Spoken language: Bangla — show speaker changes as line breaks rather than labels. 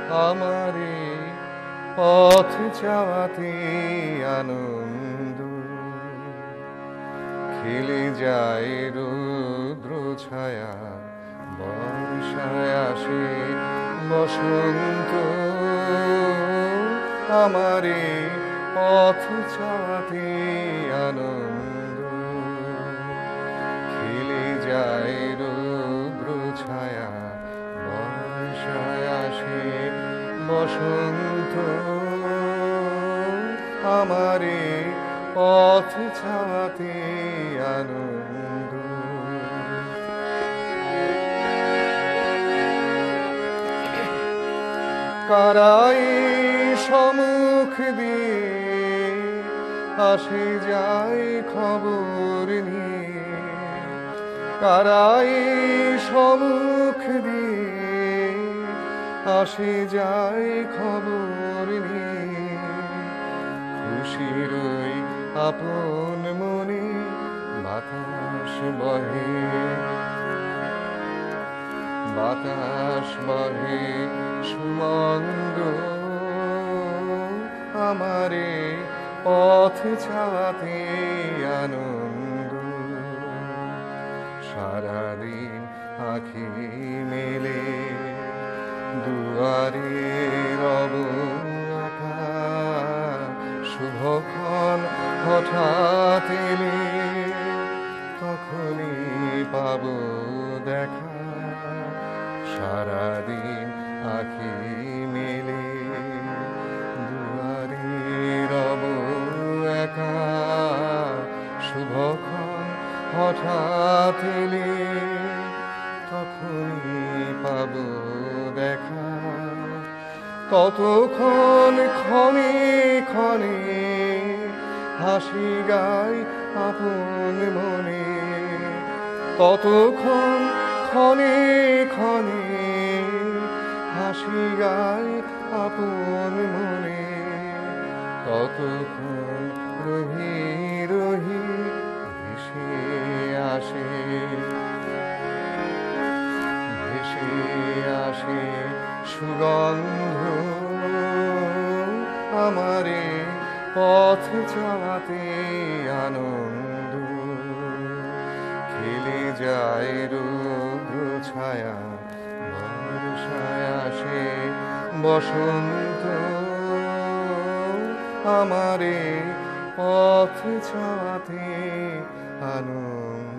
আমারে পথ চাওয়াতে আনন্দ খেলে যায় রুদ্র ছায়া বর্ষায় আসে বসন্ত আমারে পথ চাওয়াতে আনন্দ খেলে যায় রুদ্র ছায়া বর্ষায় আসে বসন্ত আমারে পথ ছাওয়াতে আনন্দ কারাই সম্মুখ দিয়ে আসে যায় খবর নিয়ে কারাই সম্মুখ দিয়ে আসে যায় খবর নিয়ে খুশির ওই আপন মনে বাতাস বহে সুমন্দ আমারে পথ ছাওয়াতে আনন্দ সারাদিন আঁখি মেলে দুয়ারে রব একা শুভক্ষণ হঠাৎ এলে তখনই পাব দেখা সারাদিন আঁখি মেলে দুয়ারে রব একা শুভক্ষণ হঠাৎ এলে তখনই পাব দেখা ততক্ষণ ক্ষণে ক্ষণে হাসি গায় আপন মনে ততক্ষণ ক্ষণে ক্ষণে হাসি গায় আপন মনে ততক্ষণ রহি রহি ভেসে আসে সুগন্ধ আমারে পথ চাওয়াতে আনন্দ খেলে যায় রুদ্র ছায়া বর্ষায় আসে বসন্ত আমারে পথ চাওয়াতে আনন্দ